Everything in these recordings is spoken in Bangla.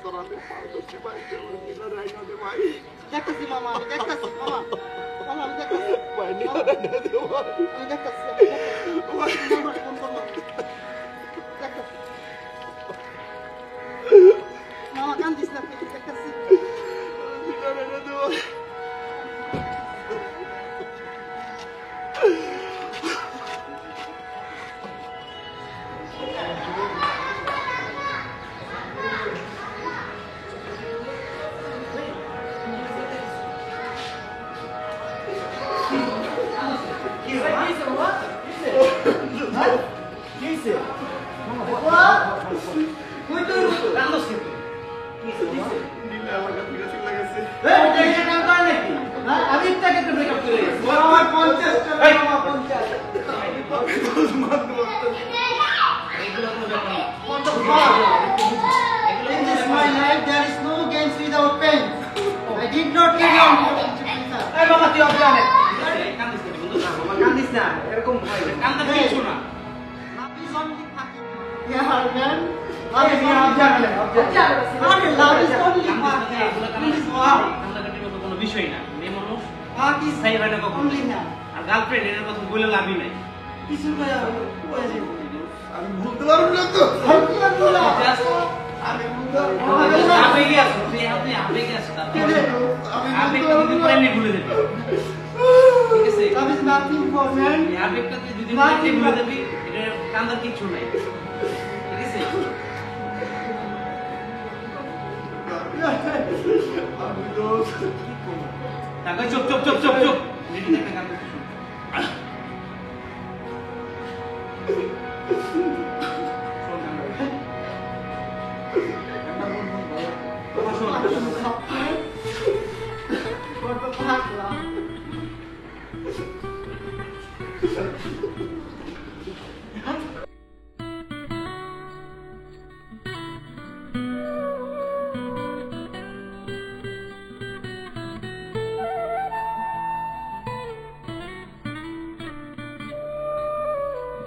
করাতে পারছি ভাই নিনা রাইনা দে ভাই দেখতেছি মামা আমি দেখতেছি মামা মামা আমি দেখতেছি ভাই নিনা রাইনা দে ভাই আমি দেখতেছি নাম্বার ফোন করো দেখতেছি মামা কান্দিস না দেখতেছি নিনা রাইনা দে ভাই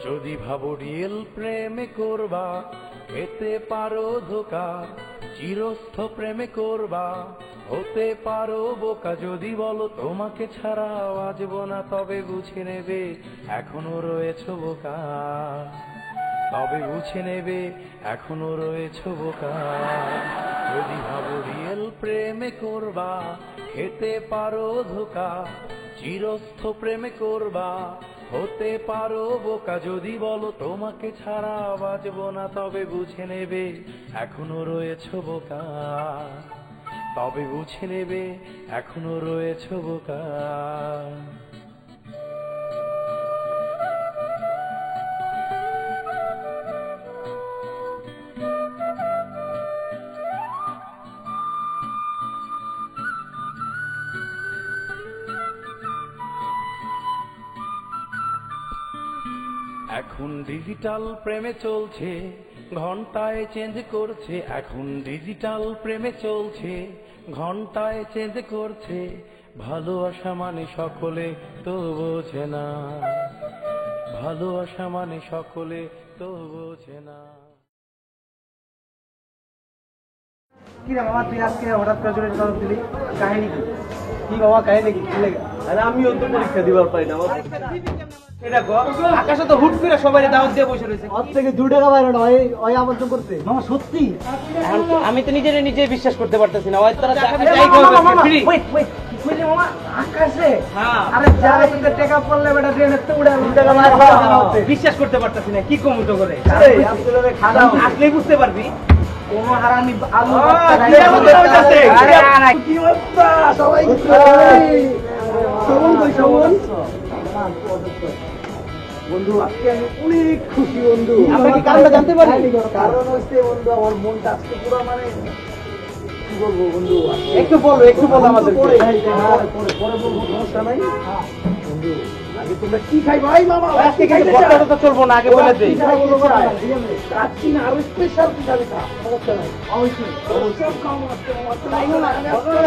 যদি ভাবো রিয়েল প্রেমে করবা খেতে পারো ধোকা চিরস্থ প্রেমে করবা হতে পারো বোকা যদি বলো তোমাকে ছাড়া বাঁচবো না তবে বুঝে নেবে এখনো রয়েছো বোকা তবে বুঝে নেবে এখনো রয়েছো বোকা যদি ভাবো রিয়েল প্রেমে করবা খেতে পারো ধোকা চিরস্থ প্রেমে করবা হতে পারো বোকা যদি বলো তোমাকে ছাড়া বাঁচবো না তবে বুঝে নেবে এখনো রয়েছো বোকা তবে বুঝে নেবে এখনো রয়েছো বোকা এখন ডিজিটাল প্রেমে চলছে ঘন্টায় চেঞ্জ করছে এখন ডিজিটাল প্রেমে চলছে ঘন্টায় চেঞ্জ করছে ভালোবাসা মানে সকলে তো বোঝে না ভালোবাসা মানে সকলে তো বোঝে না কি রে মামা তুই আজকে হঠাৎ করে জোরে তরফ দিলি কাহিনী কি বাবা কাহিনী কি লেগে আরে আমিও তো পরীক্ষা দিবার পারি না এটা গো আকাশে তো হুট করে সবাই দাওয়াত দিয়ে বসে রয়েছে ওর থেকে 2 টাকা বাইরে না ওই আমন্ত্রণ করতে মামা সত্যি আমি তো নিজে বিশ্বাস করতে পারতেছি না ওই তারা যাই করবে ফ্রি ওয়েট কইলে মামা আকাশে হ্যাঁ আরে যারে কিন্তু টাকা পড়লে বেটা ট্রেনে তো উড়ে 2 টাকা বাইরে বিশ্বাস করতে পারতেছি না কি কমতো করে আরে আসলে খাওয়া আসলেই বুঝতে পারবি কোন হারামি আলু কি অবস্থা সবাই শোন বন্ধু আজকে আমি অনেক খুশি বন্ধু আমরা কি কারণটা জানতে পারি কারণ হচ্ছে বন্ধু আমার মনটা আজকে পুরো মানে কি বলবো বন্ধু একটু বলো আমাদের পরে বলবো সমস্যা নাই বন্ধু আগে তোমরা কি খাইবা এই মামা আজকে কিন্তু বড়টা তো চলবো না আগে বলে দেই কাচ্চি না আর স্পেশাল কি খাবি তা সমস্যা নাই অবশ্যই সব খাওয়া আজকে মামা তাই না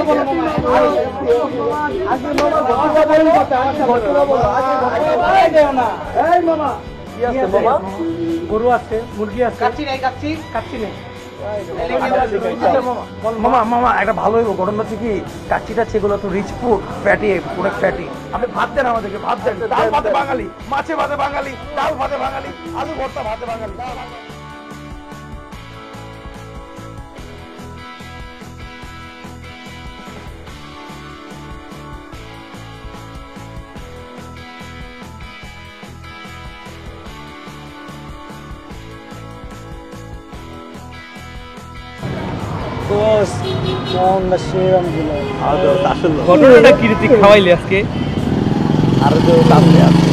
বলো মামা আজকে মামা ঘটনা বলেন কথা ঘটনা বলো আজকে ঘটনা বলে দেও না এই মামা কি আছে মামা গরু আছে মুরগি আছে কাচ্চি নেই মামা মামা একটা ভালো হইব ঘটনা হচ্ছে কি কাচ্চিটা সেগুলো তো রিচ ফুড ফ্যাটি অনেক ফ্যাটি আপনি ভাত দেন আমাদেরকে ভাত দেন ডাল ভাতে বাঙালি মাছে ভাতে বাঙালি ডাল ভাতে বাঙালি আলু ভর্তা ভাতে বাঙালি ঘটনাটা কি রীতি খাওয়াইলি আজকে আর তো সামনে আছে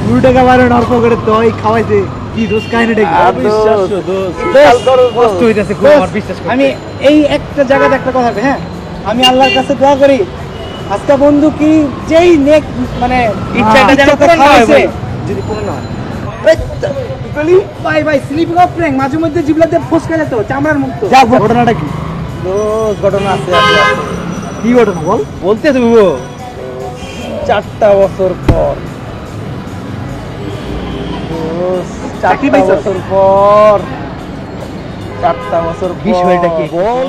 2 টাকা বারে নরপ করে দই খাওয়াইছে কি দোষ কাহিনীটা কি অবিশ্বাস্য দোস্ত কষ্ট হইতাছে খুব আমার বিশ্বাস করতে। আমি এই একটা জায়গাতে একটা কথা বলি, হ্যাঁ আমি আল্লাহর কাছে দোয়া করি আজকে বন্ধু কি যেই নেক মানে ইচ্ছাটা যেন ইচ্ছাটা পূরণ হয় খাওয়াইছে, ভাই। যদি পূরণ না হয় ভাই ভাই স্লিপিং অফ প্র্যাঙ্ক মাঝে মধ্যে জিবলাতে ফসকে যেত চামড়ার মুক্ত যা ঘটনাটা কি দোষ ঘটনা আছে কি ঘটনা বল বলতে তুমি 4টা বছর পর চাকরি পাইছো? 4টা বছর পর 4টা বছর বিষয়টা কি? বল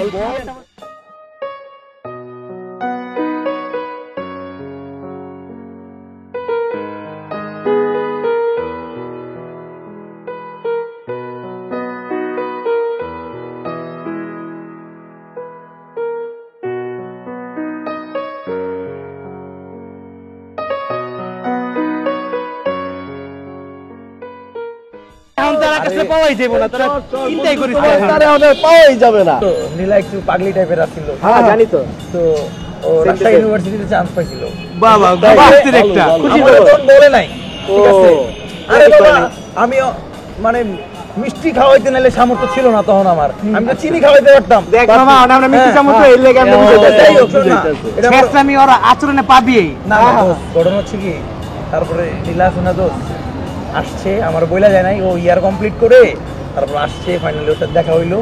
এখন তার কাছে পাওয়াই যাবে না তারা চিন্তাই করিস না। তারে আমাদের পাওয়াই যাবে না নীলা একটু পাগলি টাইপের আছিল হ্যাঁ জানি তো তো ও রাজশাহী ইউনিভার্সিটিতে চান্স পাইছিল বাবা বাস্তির একটা খুশি আমারে খবর। তখন বলে নাই ঠিক আছে ও, আরে ঠিক বাবা বলেনি। আমিও মানে মিষ্টি খাওয়াইতে নাইলে সামর্থ্য ছিল না তখন আমার আমি তো চিনি খাওয়াইতে পারতাম দেখ মামা আমরা মিষ্টি হ্যাঁ, চামচ এর লেগে আমরা হ্যাঁ, বুঝাইতেছি যাই হোক, শোন না, এটা বড়- শেষটা আমি ওর আচরণে পাবিই না না, দোস্ত, ঘটনা হচ্ছে কি তারপরে নীলা শোনা দোস্ত আসছে আমার বইলা যায় নাই ও ইয়ার কমপ্লিট করে তারপর আসছে ফাইনালি ওর সাথে দেখা হইলো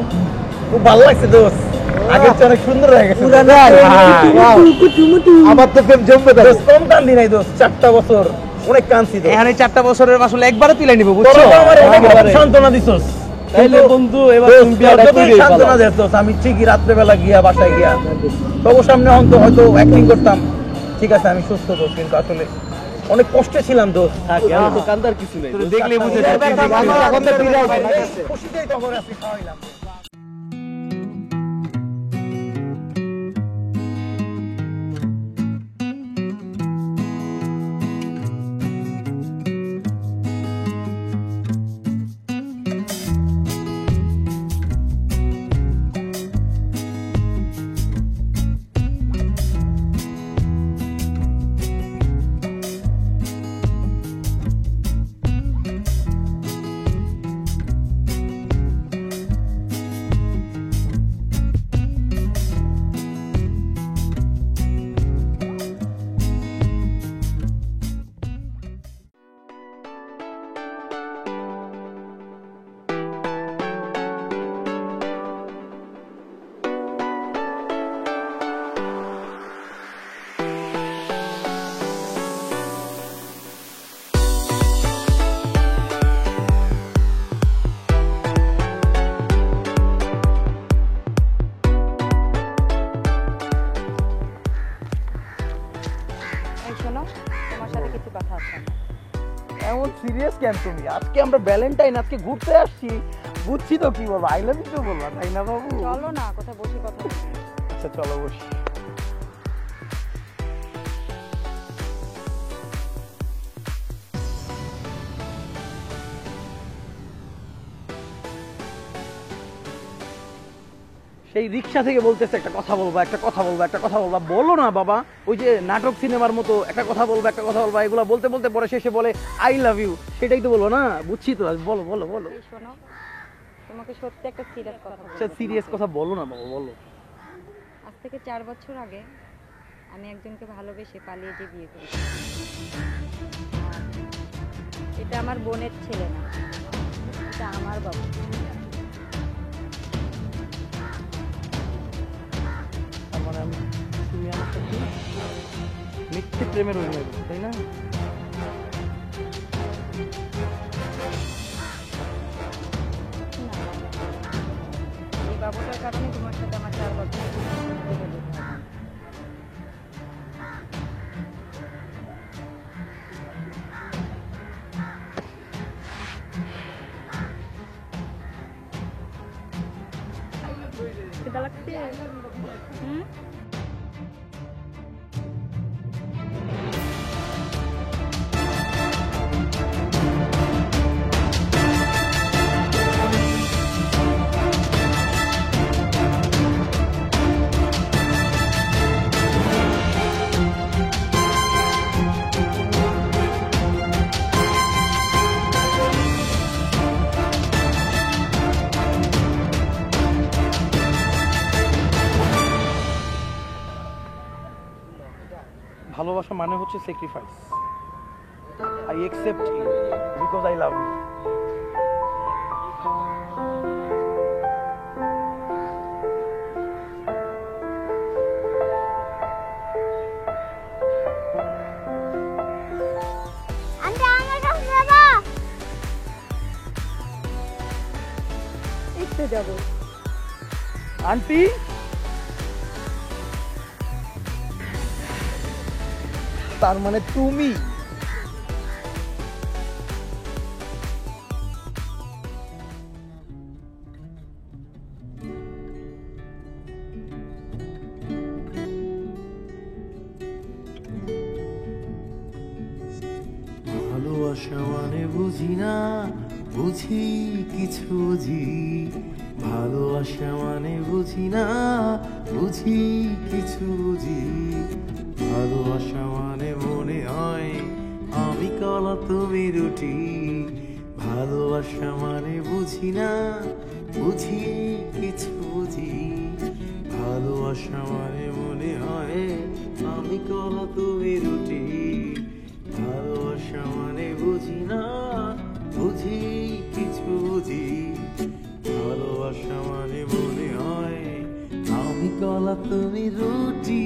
খুব ভালো লাগছে দোস্ত আগের চেয়ে অনেক সুন্দর হয়ে গেছে আবার তো প্রেম জমবে তাহলে দোস্ত কম কান্দি নাই দোস্ত 4টা বছর অনেক কাঁদছি দোস্ত এখন এই 4টা বছরের আসলে একবারে তুলে নিব তোরা বুঝছো তো আমার অনেক একেবারে। সান্ত্বনা দিছস তাইলে বন্ধু এবার দোস্ত, তুমি বিয়াটা তোর যতই কইরে সান্ত্বনা ফেলাও। দেস দোস্ত, আমি ঠিকই রাত্রেবেলা গিয়া বাসায় গিয়া তবু সামনে হয়তো অ্যাক্টিং করতাম ঠিক আছে আমি সুস্থ দোস্ত কিন্তু আসলে অনেক কষ্টে ছিলাম দোস্ত তো কান্দার কিছু নাই দেখলে বুঝে এখন তো ফিরে আসবে খুশিতেই তখন আজকে খাওয়াইলাম শোনো তোমার সাথে কিছু কথা আছে এমন সিরিয়াস কেন তুমি আজকে আমরা ভ্যালেন্টাইন আজকে ঘুরতে আসছি বুঝছি তো কি বলবো আই লাভ ইউ তো বলবা তাই না বাবু চলো না কোথায় বসে কথা বলি। আচ্ছা চলো বসি সেই রিক্সা থেকে বলতেছে একটা কথা বলবা একটা কথা বলবা একটা কথা বলবা বলো না বাবা ওই যে নাটক সিনেমার মতো একটা কথা বলবা একটা কথা বলবা এগুলো বলতে বলতে পরে শেষে বলে আই লাভ ইউ সেটাই তো বলবো না বুঝছি তো বলো বলো বলো এই শোনো তোমাকে সত্যি একটা সিরিয়াস কথা বলবো। আচ্ছা সিরিয়াস কথা বলো না বাবা বলো আজ থেকে 4 বছর আগে আমি একজনকে ভালোবেসে পালিয়ে যে বিয়ে করেছি আর এটা আমার বোনের ছেলে না এটা আমার বাবা তার মানে তুমি আমার সাথে মিথ্যে প্রেমের অভিনয় করছো, তাই না না, কারণে তোমার সাথে আমার 4 বছর থেকে দেখা হয়। খিদা লাগছে? হুম? ভালোবাসা মানে হচ্ছে sacrifice. I accept you because I love you. একটু যাবো। আন্টি তার মানে তুমি? ভালোবাসা মানে বুঝি না, বুঝি কিছু বুঝি। ভালোবাসা মানে বুঝি না, বুঝি কিছু বুঝি। ভালোবাসা মানে মনে হয় আমি কলা তুমি রুটি। ভালোবাসা মানে বুঝি না, বুঝি কিছু বুঝি। ভালোবাসা মানে মনে হয় আমি কলা তুমি রুটি। ভালোবাসা মানে বুঝি না, বুঝি কিছু বুঝি। ভালোবাসা মানে মনে হয় আমি কলা তুমি রুটি।